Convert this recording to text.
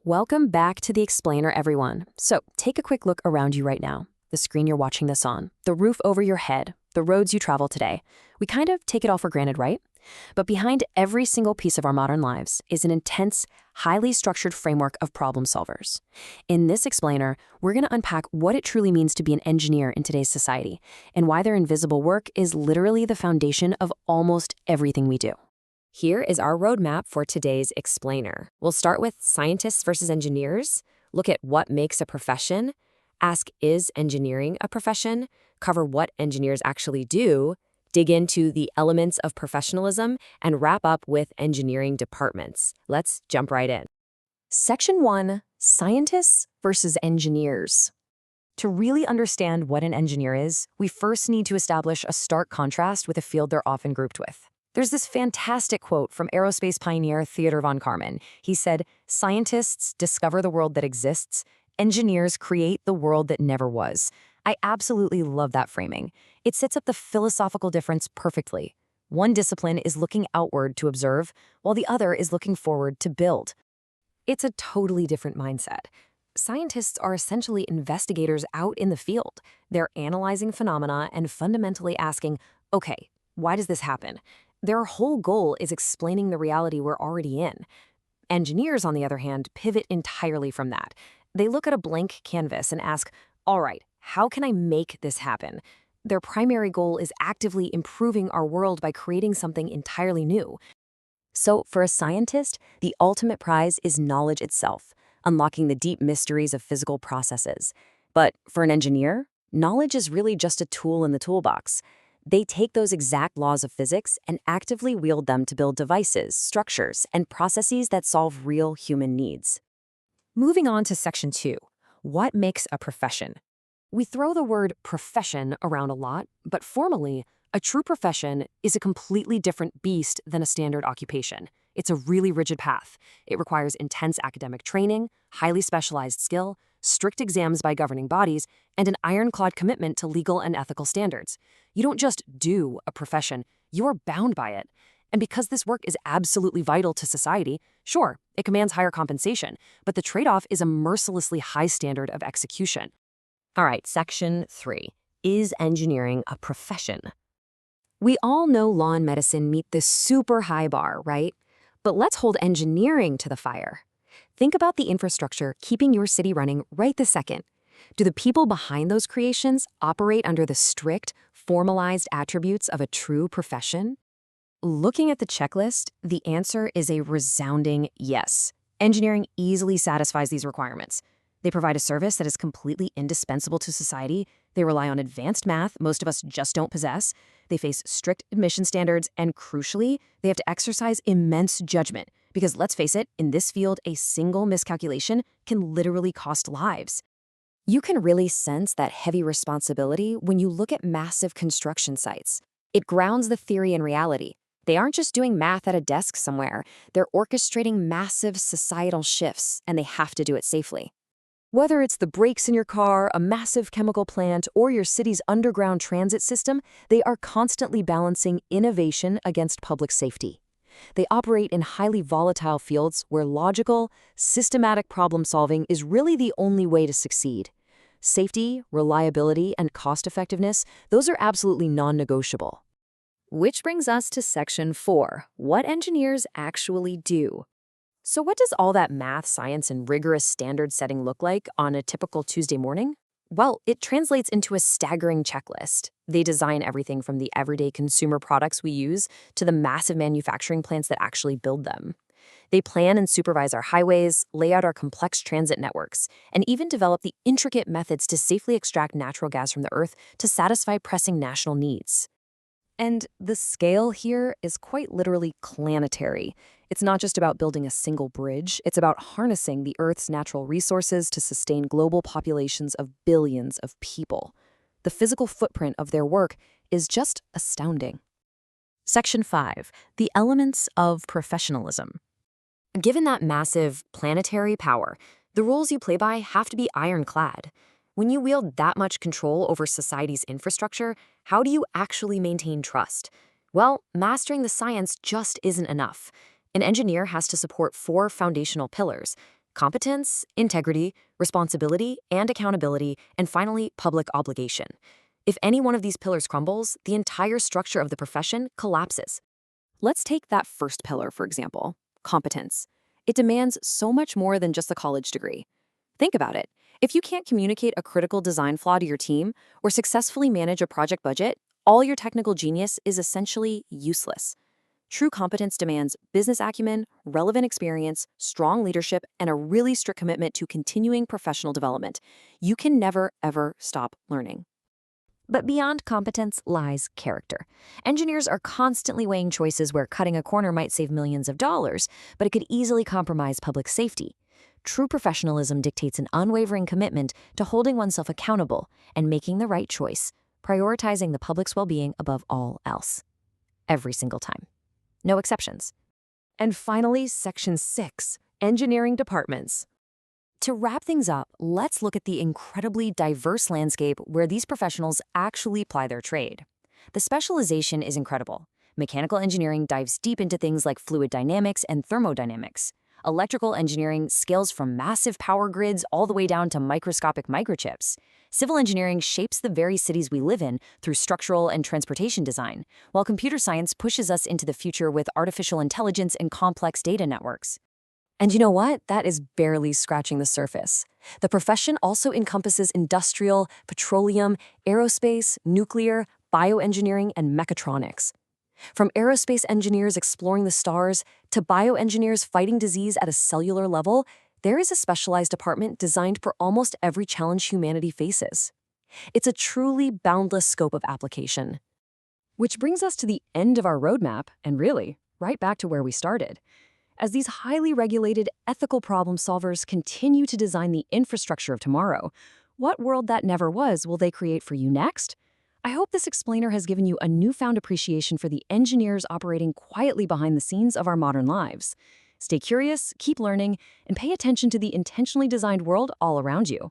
Welcome back to The Explainer, everyone. So take a quick look around you right now. The screen you're watching this on, the roof over your head, the roads you travel today. We kind of take it all for granted, right? But behind every single piece of our modern lives is an intense, highly structured framework of problem solvers. In this Explainer, we're going to unpack what it truly means to be an engineer in today's society and why their invisible work is literally the foundation of almost everything we do. Here is our roadmap for today's Explainer. We'll start with scientists versus engineers, look at what makes a profession, ask is engineering a profession, cover what engineers actually do, dig into the elements of professionalism, and wrap up with engineering departments. Let's jump right in. Section 1, Scientists versus Engineers. To really understand what an engineer is, we first need to establish a stark contrast with a field they're often grouped with. There's this fantastic quote from aerospace pioneer Theodor von Karman. He said, "Scientists discover the world that exists. Engineers create the world that never was." I absolutely love that framing. It sets up the philosophical difference perfectly. One discipline is looking outward to observe, while the other is looking forward to build. It's a totally different mindset. Scientists are essentially investigators out in the field. They're analyzing phenomena and fundamentally asking, okay, why does this happen? Their whole goal is explaining the reality we're already in. Engineers, on the other hand, pivot entirely from that. They look at a blank canvas and ask, all right, how can I make this happen? Their primary goal is actively improving our world by creating something entirely new. So for a scientist, the ultimate prize is knowledge itself, unlocking the deep mysteries of physical processes. But for an engineer, knowledge is really just a tool in the toolbox. They take those exact laws of physics and actively wield them to build devices, structures, and processes that solve real human needs. Moving on to Section 2, what makes a profession? We throw the word profession around a lot, but formally, a true profession is a completely different beast than a standard occupation. It's a really rigid path. It requires intense academic training, highly specialized skill, strict exams by governing bodies, and an ironclad commitment to legal and ethical standards. You don't just do a profession, you're bound by it. And because this work is absolutely vital to society, sure, it commands higher compensation, but the trade-off is a mercilessly high standard of execution. All right, Section 3. Is engineering a profession? We all know law and medicine meet this super high bar, right? But let's hold engineering to the fire. Think about the infrastructure keeping your city running right this second. Do the people behind those creations operate under the strict, formalized attributes of a true profession? Looking at the checklist, the answer is a resounding yes. Engineering easily satisfies these requirements. They provide a service that is completely indispensable to society. They rely on advanced math most of us just don't possess. They face strict admission standards, and crucially, they have to exercise immense judgment. Because let's face it, in this field, a single miscalculation can literally cost lives. You can really sense that heavy responsibility when you look at massive construction sites. It grounds the theory in reality. They aren't just doing math at a desk somewhere. They're orchestrating massive societal shifts, and they have to do it safely. Whether it's the brakes in your car, a massive chemical plant, or your city's underground transit system, they are constantly balancing innovation against public safety. They operate in highly volatile fields where logical, systematic problem-solving is really the only way to succeed. Safety, reliability, and cost-effectiveness, those are absolutely non-negotiable. Which brings us to Section 4, what engineers actually do. So what does all that math, science, and rigorous standard setting look like on a typical Tuesday morning? Well, it translates into a staggering checklist. They design everything from the everyday consumer products we use to the massive manufacturing plants that actually build them. They plan and supervise our highways, lay out our complex transit networks, and even develop the intricate methods to safely extract natural gas from the earth to satisfy pressing national needs. And the scale here is quite literally planetary. It's not just about building a single bridge, it's about harnessing the Earth's natural resources to sustain global populations of billions of people. The physical footprint of their work is just astounding. Section 5, the elements of professionalism. Given that massive planetary power, the rules you play by have to be ironclad. When you wield that much control over society's infrastructure, how do you actually maintain trust? Well, mastering the science just isn't enough. An engineer has to support 4 foundational pillars: competence, integrity, responsibility, and accountability, and finally, public obligation. If any one of these pillars crumbles, the entire structure of the profession collapses. Let's take that first pillar, for example, competence. It demands so much more than just a college degree. Think about it. If you can't communicate a critical design flaw to your team or successfully manage a project budget, all your technical genius is essentially useless. True competence demands business acumen, relevant experience, strong leadership, and a really strict commitment to continuing professional development. You can never, ever stop learning. But beyond competence lies character. Engineers are constantly weighing choices where cutting a corner might save millions of dollars, but it could easily compromise public safety. True professionalism dictates an unwavering commitment to holding oneself accountable and making the right choice, prioritizing the public's well-being above all else. Every single time. No exceptions. And finally, Section 6, Engineering Departments. To wrap things up, let's look at the incredibly diverse landscape where these professionals actually ply their trade. The specialization is incredible. Mechanical engineering dives deep into things like fluid dynamics and thermodynamics. Electrical engineering scales from massive power grids all the way down to microscopic microchips. Civil engineering shapes the very cities we live in through structural and transportation design, while computer science pushes us into the future with artificial intelligence and complex data networks. And you know what? That is barely scratching the surface. The profession also encompasses industrial, petroleum, aerospace, nuclear, bioengineering, and mechatronics. From aerospace engineers exploring the stars to bioengineers fighting disease at a cellular level, there is a specialized department designed for almost every challenge humanity faces. It's a truly boundless scope of application. Which brings us to the end of our roadmap, and really, right back to where we started. As these highly regulated, ethical problem solvers continue to design the infrastructure of tomorrow, what world that never was will they create for you next? I hope this explainer has given you a newfound appreciation for the engineers operating quietly behind the scenes of our modern lives. Stay curious, keep learning, and pay attention to the intentionally designed world all around you.